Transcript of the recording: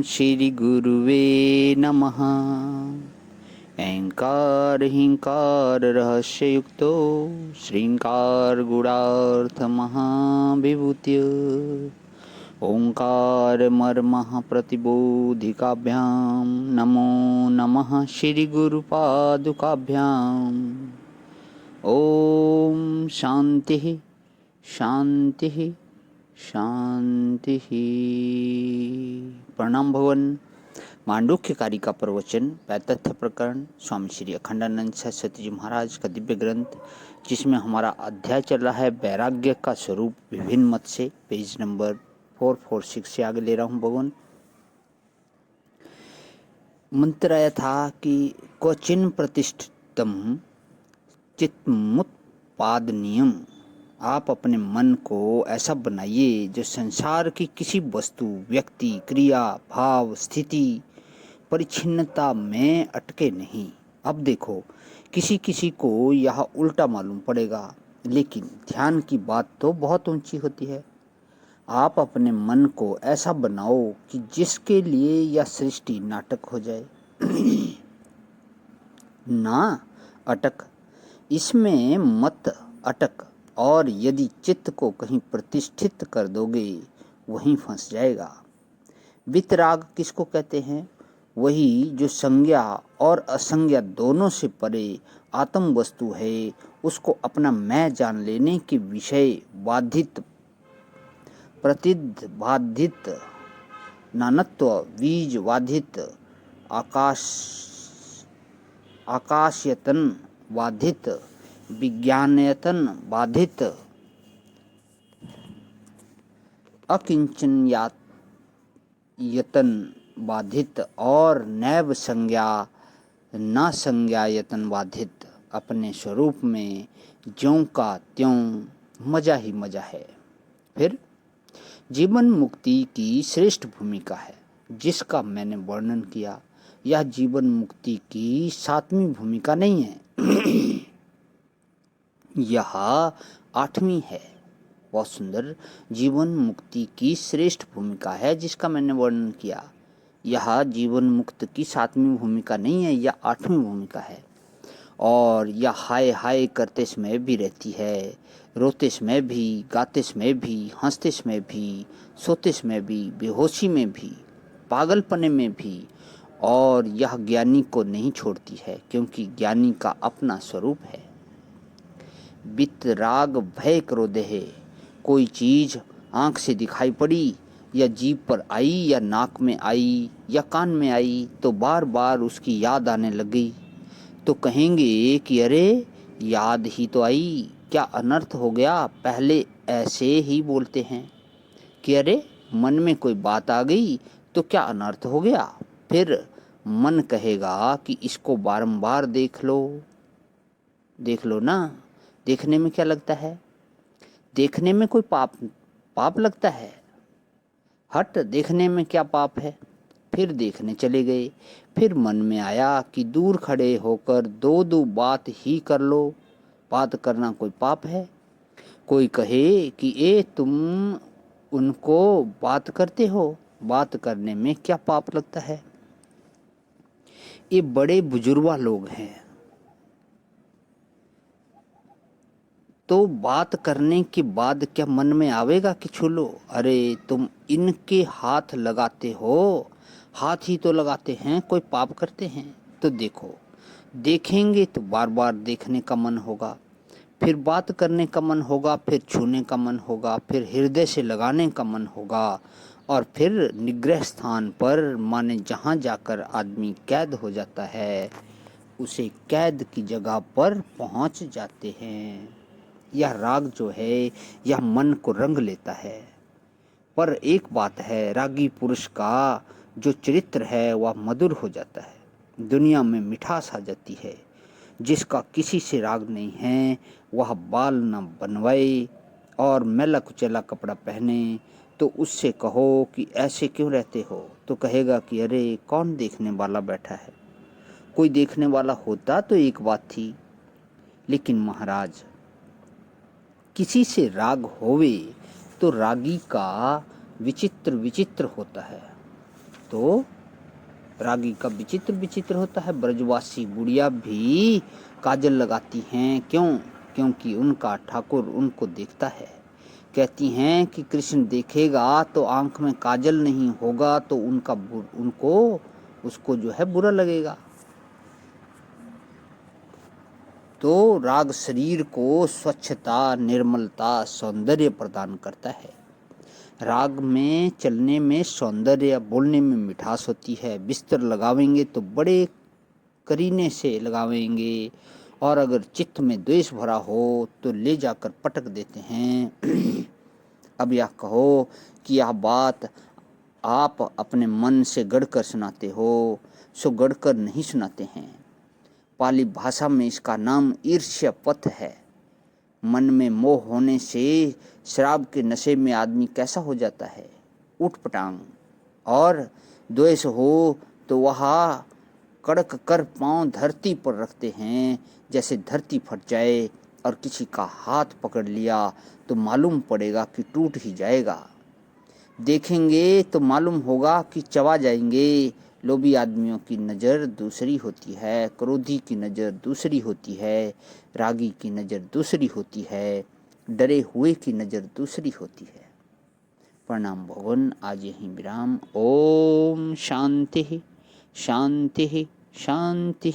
श्री गुरुवे नमः। ऐंकार हिंकार रहस्ययुक्तो श्रृंकार गुणार्थ महाविभूत्य ओंकार मर्मः प्रतिबोधिकाभ्यां नमो नमः श्री गुरुपादुकाभ्याम्। ओम शांति शांति शांति। प्रणाम भवन। मांडुक्य कारिका प्रवचन पैतथ्य प्रकरण स्वामी श्री अखंडानंद सरस्वती जी महाराज का दिव्य ग्रंथ, जिसमें हमारा अध्याय चल रहा है वैराग्य का स्वरूप विभिन्न मत से। पेज नंबर 446 से आगे ले रहा हूँ भगवान। मंत्र आया था कि क्वचिन प्रतिष्ठितम चित्तमुत्पादनीयम। आप अपने मन को ऐसा बनाइए जो संसार की किसी वस्तु, व्यक्ति, क्रिया, भाव, स्थिति, परिच्छिन्नता में अटके नहीं। अब देखो, किसी किसी को यह उल्टा मालूम पड़ेगा, लेकिन ध्यान की बात तो बहुत ऊंची होती है। आप अपने मन को ऐसा बनाओ कि जिसके लिए यह सृष्टि नाटक हो जाए। ना अटक, इसमें मत अटक। और यदि चित्त को कहीं प्रतिष्ठित कर दोगे, वहीं फंस जाएगा। वितराग किसको कहते हैं? वही जो संज्ञा और असंज्ञा दोनों से परे आत्म वस्तु है, उसको अपना मैं जान लेने के विषय बाधित, प्रतिबाधित, नानत्व बीज बाधित, आकाशयतन बाधित, विज्ञानयतन बाधित, अकिंचनयतन बाधित और नैव संज्ञा न संज्ञायतन बाधित अपने स्वरूप में ज्यों का त्यों मजा ही मजा है। फिर जीवन मुक्ति की श्रेष्ठ भूमिका है, जिसका मैंने वर्णन किया। यह जीवन मुक्ति की 7वीं भूमिका नहीं है, यह 8वीं है। बहुत सुंदर। जीवन मुक्ति की श्रेष्ठ भूमिका है, जिसका मैंने वर्णन किया। यह जीवन मुक्त की 7वीं भूमिका नहीं है, यह 8वीं भूमिका है। और यह हाय हाय करते समय भी रहती है, रोते समय भी, गाते समय भी, हंसते समय भी, सोते समय भी, बेहोशी में भी, पागलपने में भी। और यह ज्ञानी को नहीं छोड़ती है, क्योंकि ज्ञानी का अपना स्वरूप है। वितराग भय क्रोध है। कोई चीज आंख से दिखाई पड़ी, या जीभ पर आई, या नाक में आई, या कान में आई, तो बार बार उसकी याद आने लगी, तो कहेंगे कि अरे याद ही तो आई, क्या अनर्थ हो गया। पहले ऐसे ही बोलते हैं कि अरे मन में कोई बात आ गई तो क्या अनर्थ हो गया। फिर मन कहेगा कि इसको बारंबार देख लो ना। देखने में क्या लगता है? देखने में कोई पाप लगता है? हट, देखने में क्या पाप है। फिर देखने चले गए। फिर मन में आया कि दूर खड़े होकर दो बात ही कर लो। बात करना कोई पाप है? कोई कहे कि तुम उनको बात करते हो, बात करने में क्या पाप लगता है। ये बड़े बुजुर्गा लोग हैं, तो बात करने के बाद क्या मन में आवेगा कि छू लो? अरे तुम इनके हाथ लगाते हो, हाथ ही तो लगाते हैं, कोई पाप करते हैं? तो देखो, देखेंगे तो बार बार देखने का मन होगा, फिर बात करने का मन होगा, फिर छूने का मन होगा, फिर हृदय से लगाने का मन होगा, और फिर निग्रह स्थान पर, माने जहाँ जाकर आदमी कैद हो जाता है, उसे कैद की जगह पर पहुँच जाते हैं। यह राग जो है, यह मन को रंग लेता है। पर एक बात है, रागी पुरुष का जो चरित्र है वह मधुर हो जाता है, दुनिया में मिठास आ जाती है। जिसका किसी से राग नहीं है, वह बाल न बनवाए और मैला कुचैला कपड़ा पहने, तो उससे कहो कि ऐसे क्यों रहते हो, तो कहेगा कि अरे कौन देखने वाला बैठा है। कोई देखने वाला होता तो एक बात थी, लेकिन महाराज किसी से राग होवे तो रागी का विचित्र विचित्र होता है। तो रागी का विचित्र विचित्र होता है। ब्रजवासी बुढ़िया भी काजल लगाती हैं, क्यों? क्योंकि उनका ठाकुर उनको देखता है। कहती हैं कि कृष्ण देखेगा तो आंख में काजल नहीं होगा तो उनको उसको जो है बुरा लगेगा। तो राग शरीर को स्वच्छता, निर्मलता, सौंदर्य प्रदान करता है। राग में चलने में सौंदर्य, बोलने में मिठास होती है। बिस्तर लगावेंगे तो बड़े करीने से लगावेंगे, और अगर चित्त में द्वेष भरा हो तो ले जाकर पटक देते हैं। अब यह कहो कि यह बात आप अपने मन से गढ़कर सुनाते हो, सो गढ़कर नहीं सुनाते हैं। पाली भाषा में इसका नाम ईर्ष्या पथ है। मन में मोह होने से शराब के नशे में आदमी कैसा हो जाता है, उठपटांग। और द्वेष हो तो वह कड़क कर पांव धरती पर रखते हैं, जैसे धरती फट जाए। और किसी का हाथ पकड़ लिया तो मालूम पड़ेगा कि टूट ही जाएगा। देखेंगे तो मालूम होगा कि चबा जाएंगे। लोभी आदमियों की नज़र दूसरी होती है, क्रोधी की नज़र दूसरी होती है, रागी की नज़र दूसरी होती है, डरे हुए की नज़र दूसरी होती है। प्रणाम भगवान, आज यहीं विराम। ओम शांति शांति शांति।